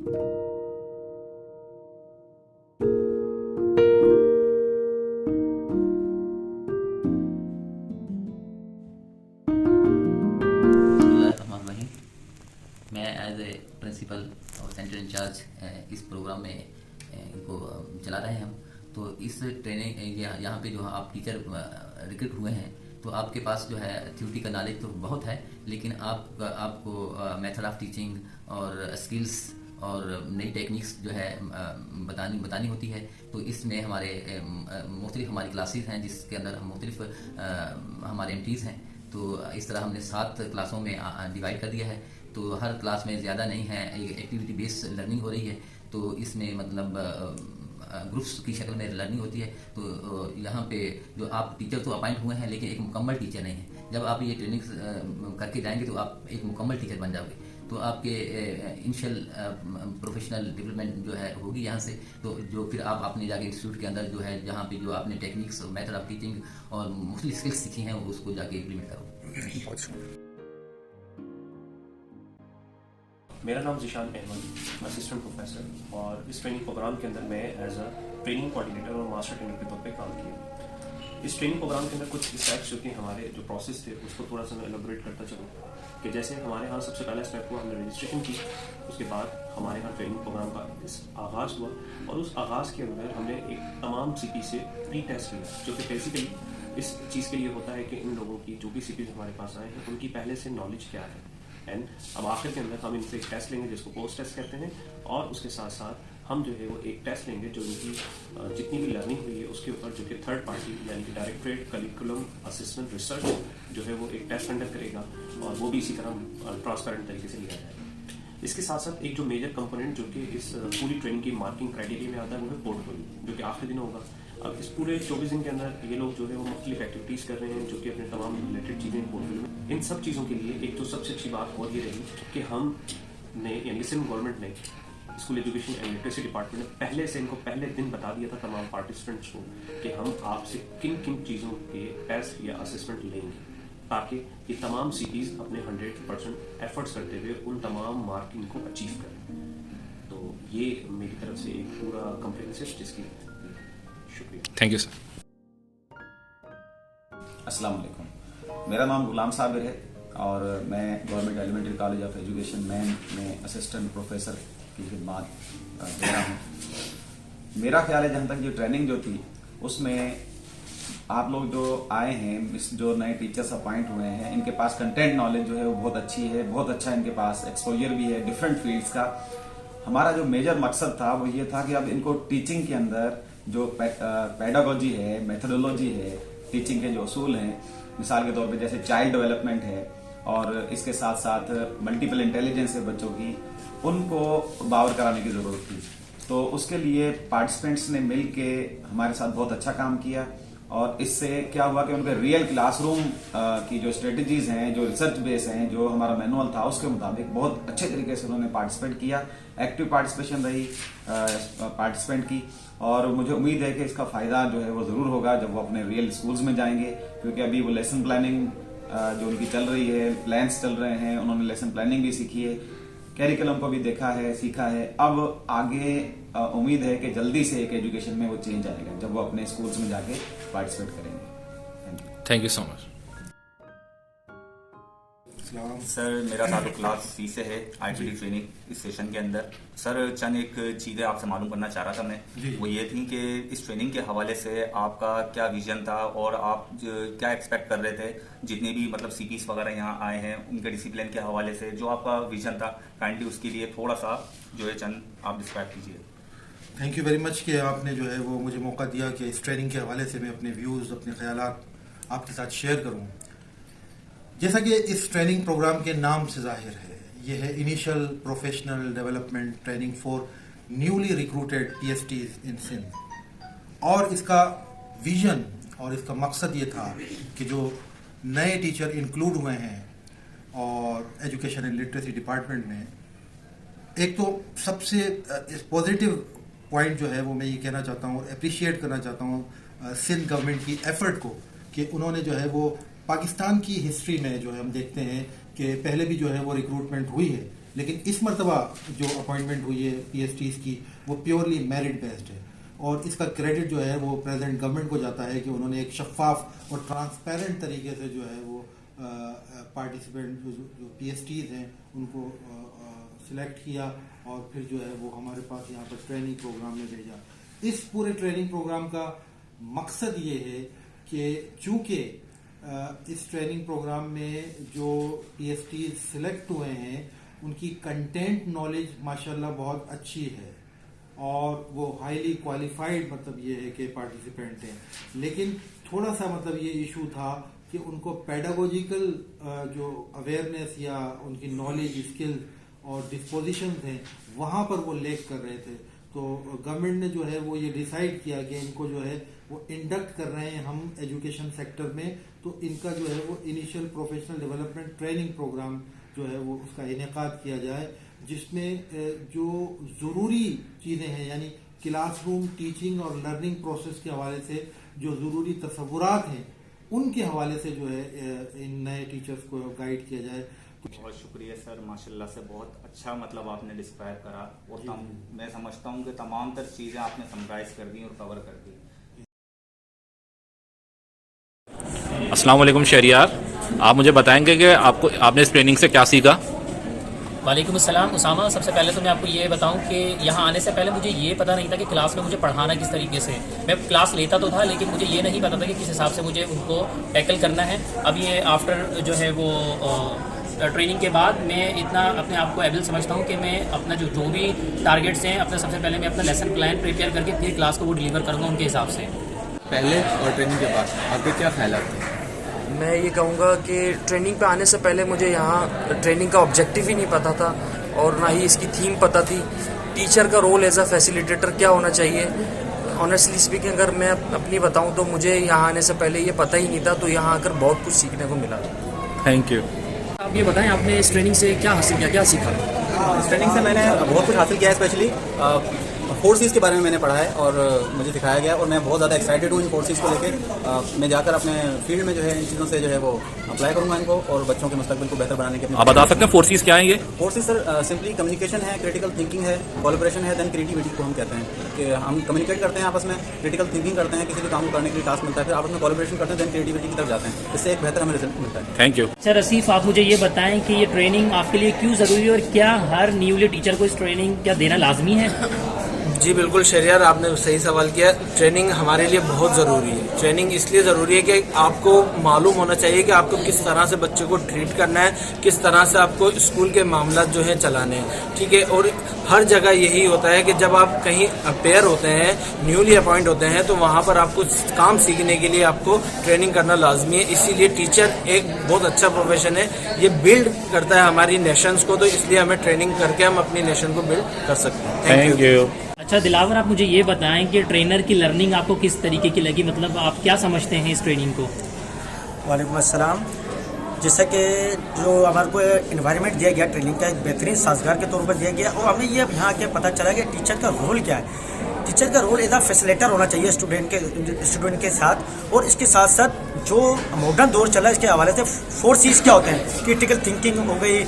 मैं as a principal और centre in charge इस प्रोग्राम में इनको चला रहे हैं हम। तो इस ट्रेनिंग यहाँ पे जो आप टीचर रिक्रूट हुए हैं, तो आपके पास जो है थ्योरी का नॉलेज तो बहुत है, लेकिन आपको मेथड ऑफ टीचिंग और स्किल्स और नई टेक्निक्स जो है बतानी होती है। तो इसमें मुख्तलिफ हमारी क्लासेस हैं जिसके अंदर हम मुख्तलिफ हमारे एंट्रीज़ हैं। तो इस तरह हमने 7 क्लासों में डिवाइड कर दिया है। तो हर क्लास में ज़्यादा नहीं है, एक एक्टिविटी बेस्ड लर्निंग हो रही है। तो इसमें मतलब ग्रुप्स की शक्ल में लर्निंग होती है। तो यहाँ पे जो आप टीचर तो अपॉइंट हुए हैं, लेकिन एक मुकम्मल टीचर नहीं है। जब आप ये ट्रेनिंग करके जाएंगे तो आप एक मुकम्मल टीचर बन जाओगे। तो आपके इनिशियल प्रोफेशनल डेवलपमेंट जो है होगी यहाँ से। तो जो फिर आप अपने जाके इंस्टीट्यूट के अंदर जो है जहाँ पे जो आपने टेक्निक्स और मेथड ऑफ टीचिंग और मुख्तलिफ स्किल्स सीखी हैं उसको जाके इम्प्लीमेंट करोगे। मेरा नाम ज़िशान अहमद, असिस्टेंट प्रोफेसर, और इस ट्रेनिंग प्रोग्राम के अंदर मैं एज अ ट्रेनिंग कोऑर्डिनेटर और मास्टर ट्रेनर के तौर पे काम किया। इस ट्रेनिंग प्रोग्राम के अंदर कुछ स्टेप्स जो कि हमारे जो प्रोसेस थे उसको थोड़ा सा मैं एलोबरेट करता चलूँ कि जैसे हमारे यहाँ सबसे पहला स्टेप हुआ, हमने रजिस्ट्रेशन की। उसके बाद हमारे यहाँ ट्रेनिंग प्रोग्राम का आगाज़ हुआ और उस आगाज़ के अंदर हमने एक तमाम CP से प्री टेस्ट लिया, जो कि बेसिकली इस चीज़ के लिए होता है कि इन लोगों की जो भी CP हमारे पास आए हैं उनकी पहले से नॉलेज क्या है। एंड अब आखिर के अंदर हम इनसे एक टेस्ट लेंगे जिसको पोस्ट टेस्ट कहते हैं, और उसके साथ साथ हम जो है वो एक टेस्ट लेंगे जो इनकी जितनी भी लर्निंग हुई है उसके ऊपर, जो कि थर्ड पार्टी यानी कि डायरेक्टरेट करिकुलम असिस्टेंट रिसर्च जो है वो एक टेस्ट कंडक्ट करेगा, और वो भी इसी तरह ट्रांसपेरेंट तरीके से लिया जाएगा। इसके साथ साथ एक जो मेजर कंपोनेंट जो कि इस पूरी ट्रेनिंग की मार्किंग क्राइटेरिया में आता है वो है पोर्टफोलियो, जो कि आखिरी दिन होगा। अब इस पूरे 24 दिन के अंदर ये लोग जो है वो मुख्तलिफ एक्टिविटीज़ कर रहे हैं जो कि अपने तमाम रिलेटेड चीज़ें पोर्टफोलियो में। इन सब चीज़ों के लिए एक तो सबसे अच्छी बात और ये रही कि हमने यानी सिंध गवर्नमेंट ने school education and literacy department ने पहले से इनको पहले दिन बता दिया था तमाम पार्टिसिपेंट्स को कि हम आपसे किन किन चीज़ों के टेस्ट या असेसमेंट लेंगे, ताकि ये तमाम CPs अपने 100% एफर्ट्स करते हुए उन तमाम मार्किंग को अचीव करें। तो ये मेरी तरफ से एक पूरा कम्प्रिहेंसिव जिसकी शुक्रिया। Thank you sir. अस्सलाम वालेकुम, मेरा नाम गुलाम साबिर है और मैं government elementary college of education men में असिस्टेंट प्रोफेसर की खिदमत दे रहा हूँ। मेरा ख्याल है जहाँ तक ये ट्रेनिंग जो थी उसमें आप लोग जो आए हैं, जो नए टीचर्स अपॉइंट हुए हैं, इनके पास कंटेंट नॉलेज जो है वो बहुत अच्छी है, बहुत अच्छा इनके पास एक्सपोजर भी है डिफरेंट फील्ड्स का। हमारा जो मेजर मकसद था वो ये था कि अब इनको टीचिंग के अंदर जो पेडागोजी है, मेथोडोलॉजी है, टीचिंग के जो असूल हैं, मिसाल के तौर पे जैसे चाइल्ड डेवलपमेंट है और इसके साथ साथ मल्टीपल इंटेलिजेंस है बच्चों की, उनको बावर कराने की ज़रूरत थी। तो उसके लिए पार्टिसिपेंट्स ने मिल के हमारे साथ बहुत अच्छा काम किया और इससे क्या हुआ कि उनके रियल क्लासरूम की जो स्ट्रेटजीज हैं, जो रिसर्च बेस हैं, जो हमारा मैनुअल था उसके मुताबिक बहुत अच्छे तरीके से उन्होंने पार्टिसिपेट किया। एक्टिव पार्टिसिपेशन रही पार्टिसिपेंट की, और मुझे उम्मीद है कि इसका फायदा जो है वो जरूर होगा जब वो अपने रियल स्कूल्स में जाएंगे, क्योंकि अभी वो लेसन प्लानिंग जो उनकी चल रही है, प्लान्स चल रहे हैं, उन्होंने लेसन प्लानिंग भी सीखी है, कैरिकुलम को भी देखा है, सीखा है। अब आगे उम्मीद है कि जल्दी से एक एजुकेशन में वो चेंज आएगा जब वो अपने स्कूल्स में जाके पार्टिसिपेट करेंगे। Thank you so much sir. मेरा ताल्लुक क्लास C से है, IPD ट्रेनिंग इस सेशन के अंदर। सर चंद एक चीज़ें आपसे मालूम करना चाह रहा था मैं, वो ये थी कि इस ट्रेनिंग के हवाले से आपका क्या विजन था और आप क्या एक्सपेक्ट कर रहे थे, जितने भी मतलब CPs वगैरह यहाँ आए हैं उनके डिसिप्लिन के हवाले से जो आपका विजन था, काइंडली उसके लिए थोड़ा सा जो है चंद आप डिस्क्राइब कीजिए। थैंक यू वेरी मच कि आपने जो है वो मुझे मौका दिया कि इस ट्रेनिंग के हवाले से मैं अपने व्यूज़, अपने ख्यालात आपके साथ शेयर करूँ। जैसा कि इस ट्रेनिंग प्रोग्राम के नाम से जाहिर है, ये है initial professional development training for newly recruited PhDs इन सिंध, और इसका विजन और इसका मकसद ये था कि जो नए टीचर इंक्लूड हुए हैं और एजुकेशन एंड लिटरेसी डिपार्टमेंट में, एक तो सबसे पॉजिटिव पॉइंट जो है वो मैं ये कहना चाहता हूँ, अप्रिशिएट करना चाहता हूँ सिंध गवर्नमेंट की एफर्ट को कि उन्होंने जो है वो पाकिस्तान की हिस्ट्री में जो है हम देखते हैं कि पहले भी जो है वो रिक्रूटमेंट हुई है, लेकिन इस मरतबा जो अपॉइंटमेंट हुई है PSTs की वो प्योरली मेरिट बेस्ड है, और इसका क्रेडिट जो है वो प्रेजेंट गवर्नमेंट को जाता है कि उन्होंने एक शफाफ और ट्रांसपेरेंट तरीके से जो है वो पार्टिसिपेंट जो PSTs हैं उनको सिलेक्ट किया और फिर जो है वो हमारे पास यहाँ पर ट्रेनिंग प्रोग्राम में भेजा। इस पूरे ट्रेनिंग प्रोग्राम का मकसद ये है कि चूँकि इस ट्रेनिंग प्रोग्राम में जो PSTs सिलेक्ट हुए हैं उनकी कंटेंट नॉलेज माशाल्लाह बहुत अच्छी है और वो हाईली क्वालिफाइड मतलब ये है कि पार्टिसिपेंट हैं, लेकिन थोड़ा सा मतलब ये इशू था कि उनको पेडागोजिकल जो अवेयरनेस या उनकी नॉलेज स्किल और डिस्पोजिशन हैं वहाँ पर वो लेक कर रहे थे। तो गवर्नमेंट ने जो है वो ये डिसाइड किया कि इनको जो है वो इंडक्ट कर रहे हैं हम एजुकेशन सेक्टर में, तो इनका जो है वो initial professional development training program जो है वो उसका इनेकाद किया जाए, जिसमें जो ज़रूरी चीज़ें हैं यानी क्लासरूम टीचिंग और लर्निंग प्रोसेस के हवाले से जो ज़रूरी तसव्वुरात हैं उनके हवाले से जो है इन नए टीचर्स को गाइड किया जाए। बहुत शुक्रिया सर, माशाल्लाह से बहुत अच्छा मतलब आपने डिस्क्राइब करा और मैं समझता हूँ कि तमाम तर चीज़ें आपने समराइज कर दी और कवर कर दी। अस्सलाम वालेकुम शहरियार, आप मुझे बताएंगे कि आपने इस ट्रेनिंग से क्या सीखा? वालेकुम अस्सलाम उसामा। सबसे पहले तो मैं आपको ये बताऊं कि यहाँ आने से पहले मुझे ये पता नहीं था कि क्लास में मुझे पढ़ाना किस तरीके से। मैं क्लास लेता तो था लेकिन मुझे ये नहीं पता था कि किस हिसाब से मुझे उनको टैकल करना है। अब ये आफ्टर जो है वो ट्रेनिंग के बाद मैं इतना अपने आप को एबल समझता हूँ कि मैं अपना जो भी टारगेट्स हैं अपना सबसे पहले मैं अपना लेसन प्लान प्रिपेयर करके फिर क्लास को वो डिलीवर करूँगा उनके हिसाब से। पहले और ट्रेनिंग के बाद आपके क्या ख्यालात थे? मैं ये कहूँगा कि ट्रेनिंग पे आने से पहले मुझे यहाँ ट्रेनिंग का ऑब्जेक्टिव ही नहीं पता था और ना ही इसकी थीम पता थी। टीचर का रोल एज अ फैसिलिटेटर क्या होना चाहिए, ऑनेस्टली स्पीकिंग अगर मैं अपनी बताऊँ तो मुझे यहाँ आने से पहले ये पता ही नहीं था, तो यहाँ आकर बहुत कुछ सीखने को मिला। Thank you. आप ये बताएं आपने इस ट्रेनिंग से क्या हासिल किया, क्या सीखा? इस ट्रेनिंग से मैंने बहुत कुछ हासिल किया है, स्पेशली फोर्सेस के बारे में मैंने पढ़ा है और मुझे सिखाया गया और मैं बहुत ज़्यादा एक्साइटेड हूँ इन फोर्सेस को लेकर। मैं जाकर अपने फील्ड में जो है इन चीज़ों से जो है वो अप्लाई करूँगा इनको और बच्चों के मुस्तकबिल को बेहतर बनाने के। आप बता सकते हैं फोर्सेस क्या है? ये फोर्सेस सर सिंपली कम्युनिकेशन है, क्रिटिकल थिंकिंग है, कोलैबोरेशन है, देन क्रिएटिविटी को हम कहते हैं कि हम कम्युनिकेट करते हैं आपस में, क्रिटिकल थिंकिंग करते हैं, किसी भी काम को करने के लिए टास्क मिलता है, फिर आपस में कोलैबोरेशन करते हैं, देन क्रिएटिविटी की तरफ जाते हैं, इससे एक बेहतर हमें रिजल्ट मिलता है। Thank you. सर रसीफ, आप मुझे ये बताएं कि ये ट्रेनिंग आपके लिए क्यों ज़रूरी है और क्या हर न्यूली टीचर को इस ट्रेनिंग क्या देना लाजमी है? जी बिल्कुल शहरियार, आपने सही सवाल किया। ट्रेनिंग हमारे लिए बहुत ज़रूरी है। ट्रेनिंग इसलिए ज़रूरी है कि आपको मालूम होना चाहिए कि आपको किस तरह से बच्चे को ट्रीट करना है, किस तरह से आपको स्कूल के मामला जो है चलाने हैं, ठीक है। और हर जगह यही होता है कि जब आप कहीं अपेयर होते हैं, न्यूली अपॉइंट होते हैं, तो वहाँ पर आपको काम सीखने के लिए आपको ट्रेनिंग करना लाजमी है। इसीलिए टीचर एक बहुत अच्छा प्रोफेशन है, ये बिल्ड करता है हमारी नेशंस को, तो इसलिए हमें ट्रेनिंग करके हम अपनी नेशन को बिल्ड कर सकते हैं। Thank you. अच्छा दिलावर, आप मुझे ये बताएं कि ट्रेनर की लर्निंग आपको किस तरीके की लगी, मतलब आप क्या समझते हैं इस ट्रेनिंग को? वालेकुम अस्सलाम। जैसा कि जो हमारे को एनवायरनमेंट दिया गया ट्रेनिंग का एक बेहतरीन साजगार के तौर पर दिया गया और हमें ये यहाँ के पता चला कि टीचर का रोल क्या है। टीचर का रोल एज अ फैसिलिटेटर होना चाहिए स्टूडेंट के साथ, और इसके साथ साथ जो मॉडर्न दौर चला इसके हवाले से 4 C's क्या होते हैं, क्रिटिकल थिंकिंग हो गई,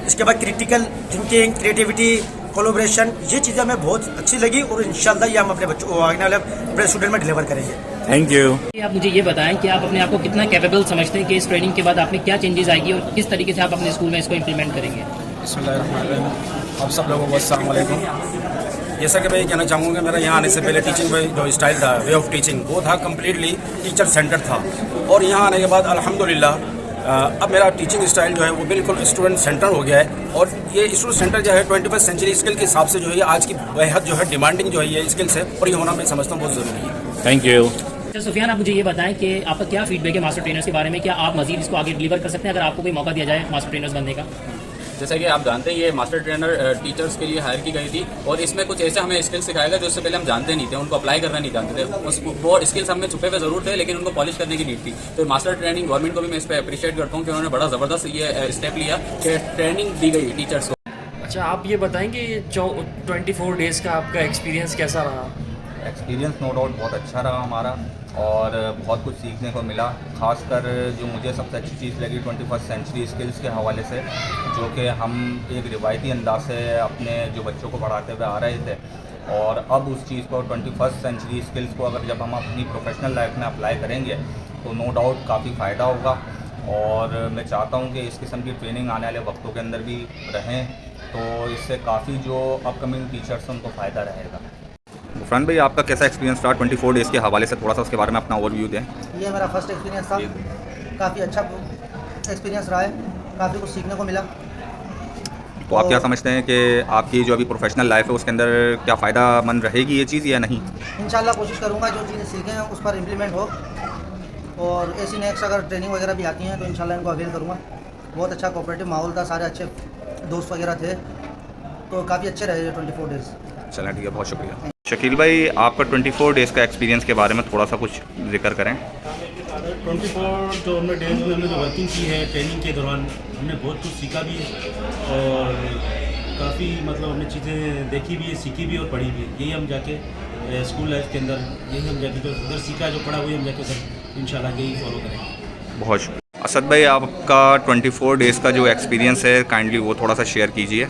इसके बाद क्रिटिकल थिंकिंग, क्रिएटिविटी, कोलैबोरेशन, ये चीज़ें हमें बहुत अच्छी लगी और इंशाल्लाह ये हम अपने बच्चों को आने वाले अपने स्टूडेंट में डिलीवर करेंगे। Thank you. आप मुझे ये बताएं कि आप अपने आप को कितना कैपेबल समझते हैं कि इस ट्रेनिंग के बाद आप में क्या चेंजेस आएगी और किस तरीके से आप अपने स्कूल में इसको इम्प्लीमेंट करेंगे? बिस्मिल्लाहिर्रहमानिर्रहीम। आप सब लोगों को अस्सलाम वालेकुम। जैसा कि मैं कहना चाहूँगा, मेरा यहाँ आने से पहले टीचिंग में जो स्टाइल था, वे ऑफ टीचिंग, वो था कम्प्लीटली टीचर सेंटर था, और यहाँ आने के बाद अल्हम्दुलिल्लाह अब मेरा टीचिंग स्टाइल जो है वो बिल्कुल स्टूडेंट सेंटर हो गया है। और ये स्टूडेंट सेंटर जो है 21st सेंचुरी स्किल के हिसाब से जो है आज की बेहद जो है डिमांडिंग जो है ये स्किल्स है, और ये होना मैं समझता हूँ बहुत ज़रूरी है। Thank you. अच्छा सुफियान, आप मुझे ये बताएं कि आपका क्या फीडबैक है मास्टर ट्रेनर्स के बारे में, क्या आप मजीद इसको आगे डिलीवर कर सकते हैं अगर आपको कोई मौका दिया जाए मास्टर ट्रेनर्स बनने का? जैसा कि आप जानते हैं ये मास्टर ट्रेनर टीचर्स के लिए हायर की गई थी, और इसमें कुछ ऐसे हमें स्किल्स सिखाएगा जो इससे पहले हम जानते नहीं थे, उनको अप्लाई करना नहीं जानते थे। वो स्किल्स हमें छुपे हुए जरूर थे लेकिन उनको पॉलिश करने की नीड थी। तो मास्टर ट्रेनिंग गवर्नमेंट को भी मैं इस पर अप्रिशिएट करता हूँ कि उन्होंने बड़ा ज़बरदस्त ये स्टेप लिया कि ट्रेनिंग दी गई टीचर्स को। अच्छा आप ये बताएंगे 24 डेज़ का आपका एक्सपीरियंस कैसा रहा? एक्सपीरियंस नो डाउट बहुत अच्छा रहा हमारा, और बहुत कुछ सीखने को मिला। ख़ासकर जो मुझे सबसे अच्छी चीज़ लगी 21st सेंचुरी स्किल्स के हवाले से, जो कि हम एक रिवायती अंदाज से अपने जो बच्चों को पढ़ाते हुए आ रहे थे, और अब उस चीज़ को 21st सेंचुरी स्किल्स को अगर जब हम अपनी प्रोफेशनल लाइफ में अप्लाई करेंगे तो नो डाउट काफ़ी फ़ायदा होगा। और मैं चाहता हूँ कि इस किस्म की ट्रेनिंग आने वाले वक्तों के अंदर भी रहें, तो इससे काफ़ी जो अपकमिंग टीचर्स हैं उनको फ़ायदा रहेगा। फरहान भाई, आपका कैसा एक्सपीरियंस रहा 24 डेज़ के हवाले से? थोड़ा सा उसके बारे में अपना ओवरव्यू दें। ये मेरा फर्स्ट एक्सपीरियंस था, काफ़ी अच्छा एक्सपीरियंस रहा है, काफ़ी कुछ सीखने को मिला। तो आप क्या समझते हैं कि आपकी जो अभी प्रोफेशनल लाइफ है उसके अंदर क्या फ़ायदा मंद रहेगी ये चीज़ या नहीं? इंशाल्लाह कोशिश करूँगा जो चीज़ें सीखे हैं उस पर इम्प्लीमेंट हो, और ऐसी नेक्स्ट अगर ट्रेनिंग वगैरह भी आती हैं तो इंशाल्लाह इनको अवेल करूँगा। बहुत अच्छा कोऑपरेटिव माहौल था, सारे अच्छे दोस्त वगैरह थे, तो काफ़ी अच्छे रहे ये 24 डेज़। चलें, ठीक है, बहुत शुक्रिया। शकील भाई, आपका 24 डेज़ का एक्सपीरियंस के बारे में थोड़ा सा कुछ जिक्र करें। 24 जो हमने डेज में हमने जो वर्किंग की है ट्रेनिंग के दौरान, हमने बहुत कुछ सीखा भी है और काफ़ी मतलब हमने चीज़ें देखी भी है, सीखी भी और पढ़ी भी है। यही हम जाके स्कूल लाइफ के अंदर यही हम जाके जो उधर सीखा जो पढ़ा वही हम जाके सब इंशाल्लाह यही फॉलो करेंगे। बहुत शुक्रिया। असद भाई, आपका 24 डेज़ का जो एक्सपीरियंस है काइंडली वो थोड़ा सा शेयर कीजिए।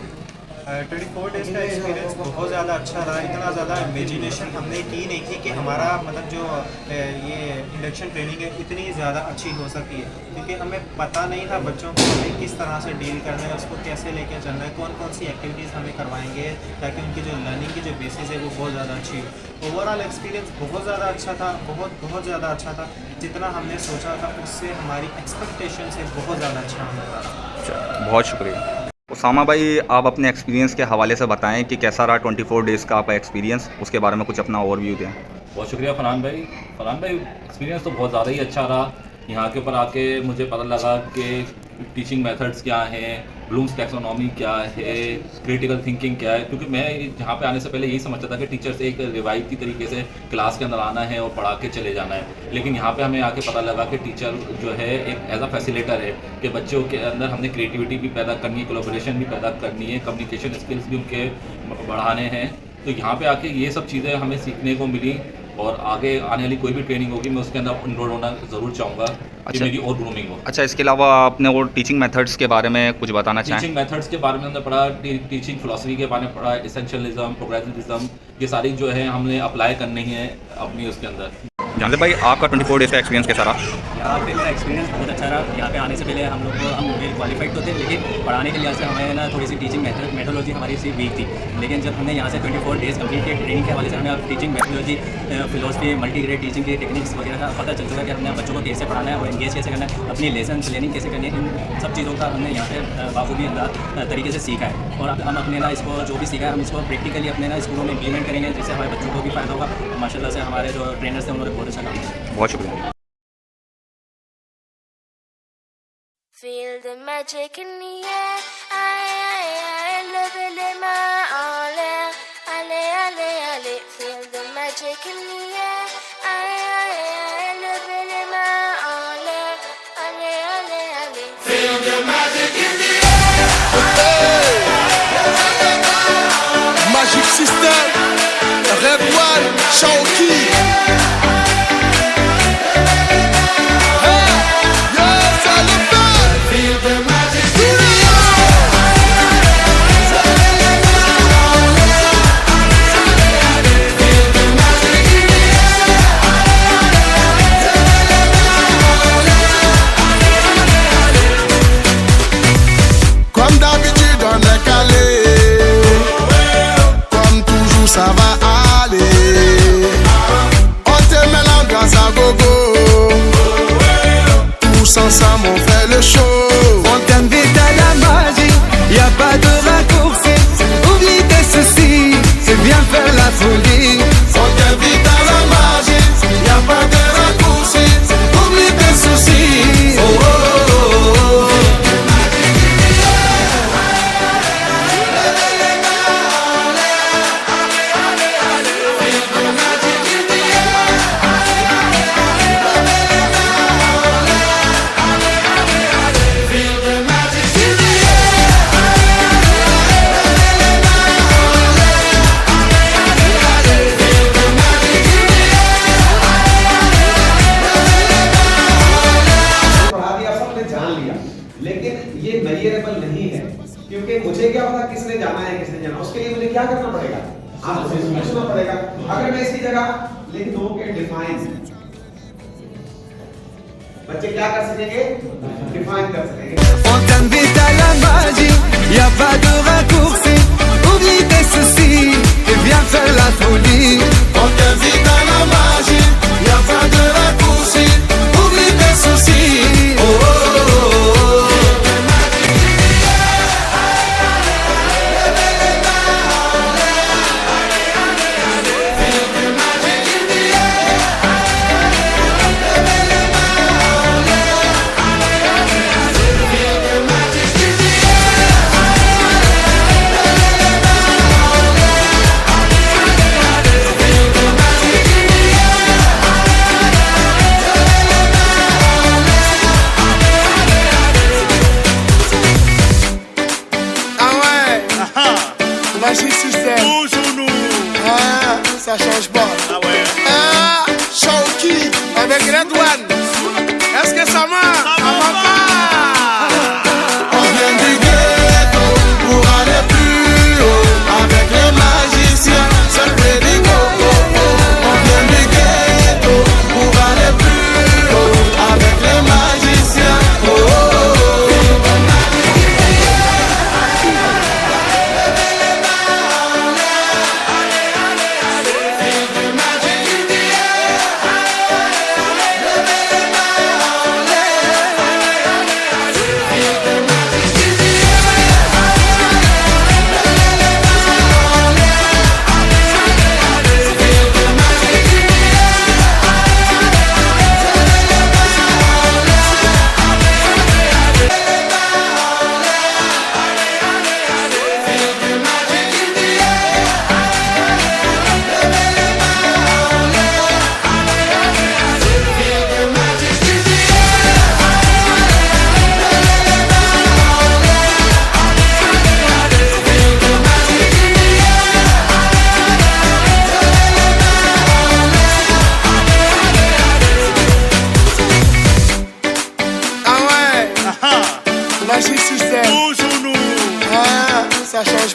24 डेज़ का एक्सपीरियंस बहुत ज़्यादा अच्छा रहा। इतना ज़्यादा इमेजिनेशन हमने की नहीं थी कि हमारा मतलब जो ये इंडक्शन ट्रेनिंग है इतनी ज़्यादा अच्छी हो सकती है, क्योंकि हमें पता नहीं था बच्चों को हमें किस तरह से डील करना है, उसको कैसे लेके चलना है, कौन कौन सी एक्टिविटीज़ हमें करवाएंगे ताकि उनकी जो लर्निंग की जो बेसिस है वो बहुत ज़्यादा अच्छी हो। ओवरऑल एक्सपीरियंस बहुत ज़्यादा अच्छा था, बहुत ज़्यादा अच्छा था। जितना हमने सोचा था उससे हमारी एक्सपेक्टेशन से बहुत ज़्यादा अच्छा होने वाला। बहुत शुक्रिया। उसामा भाई, आप अपने एक्सपीरियंस के हवाले से बताएं कि कैसा रहा 24 डेज़ का आपका एक्सपीरियंस, उसके बारे में कुछ अपना ओवरव्यू दें। बहुत शुक्रिया फरहान भाई। एक्सपीरियंस तो बहुत ज़्यादा ही अच्छा रहा। यहाँ के ऊपर आके मुझे पता लगा कि टीचिंग मेथड्स क्या हैं, ब्लूम्स टैक्सोनॉमी क्या है, क्रिटिकल थिंकिंग क्या है। क्योंकि मैं यहाँ पे आने से पहले यही समझता था कि टीचर्स एक रिवायती तरीके से क्लास के अंदर आना है और पढ़ा के चले जाना है, लेकिन यहाँ पे हमें आके पता लगा कि टीचर जो है एक एज अ फैसिलिटेटर है, कि बच्चों के अंदर हमने क्रिएटिविटी भी पैदा करनी है, कोलैबोरेशन भी पैदा करनी है, कम्युनिकेशन स्किल्स भी उनके बढ़ाने हैं। तो यहाँ पे आके ये सब चीज़ें हमें सीखने को मिली, और आगे आने वाली कोई भी ट्रेनिंग होगी मैं उसके अंदर इनरोल होना ज़रूर चाहूँगा कि मेरी और ग्रूमिंग हो। अच्छा, इसके अलावा आपने वो टीचिंग मेथड्स के बारे में कुछ बताना चाहें? टीचिंग मेथड्स के बारे में हमने पढ़ा, टीचिंग फिलॉसफी के बारे में पढ़ा, एसेंशियलिज्म, प्रोग्रेसिविज्म, ये सारी जो है हमने अप्लाई करनी है अपनी उसके अंदर। जानते भाई, आपका 24 डेज़ का एक्सपीरियंस कैसा रहा? यहाँ पे मेरा एक्सपीरियंस बहुत अच्छा रहा। यहाँ पे आने से पहले हम वेल क्वालिफाइड तो थे, लेकिन पढ़ाने के लिहाज से हमें ना थोड़ी सी टीचिंग मेथोलॉजी हमारी सी वीक थी। लेकिन जब हमने यहाँ से 24 डेज़ कंप्लीट किया ट्रेनिंग के हवाले से, हमें अब teaching methodology, philosophy, multigrade teaching की टेक्निक्स वगैरह का पता चल चुका है कि हमने बच्चों को कैसे पढ़ाना है और एंगेज कैसे करना है, अपनी लेसन प्लानिंग कैसे करनी है। इन सब चीज़ों का हमने यहाँ पे बाखूबी तरीके से सीखा है, और अब हम अपने ना इसको जो भी सीखा है हम इसको प्रैक्टिकली अपने ना स्कूलों में इम्प्लीमेंट करेंगे, जिससे हमारे बच्चों को भी फ़ायदा होगा। माशाल्लाह से हमारे जो ट्रेनर्स हैं उन्होंने बहुत अच्छा काम किया। बहुत शुक्रिया। Feel the magic in the air, I love it in my all air, ale, ale, ale. Feel the magic in the air, I love it in my all air, ale, ale, ale. Feel the magic in the air. Magic System, Red One, Shawky. Comme d'habitude on est calé, comme toujours ça va aller. क्या करना पड़ेगा? आपको सोचना पड़ेगा। अगर मैं इसकी जगह लिख दूं कि डिफाइन, बच्चे क्या कर सकेंगे? डिफाइन कर सकेंगे। On t'invite à la magie, y a pas de raccourci. Oublie tes soucis et viens faire la folie. On t'invite à la magie, y a pas de raccourci. Oublie tes soucis. Oh, oh, oh, oh. Magic System. Toujours nous. Ah, ça change pas. Ah ouais. Ah, Shawky avec Red One. Est-ce que ça marche? Ça va pas. On vient du ghetto pour aller plus haut. Avec les magiciens, c'est le ready go. On vient du ghetto pour aller plus haut. Avec les magiciens. Oh, oh, oh. Magic System. Toujours nous. Ah, ça change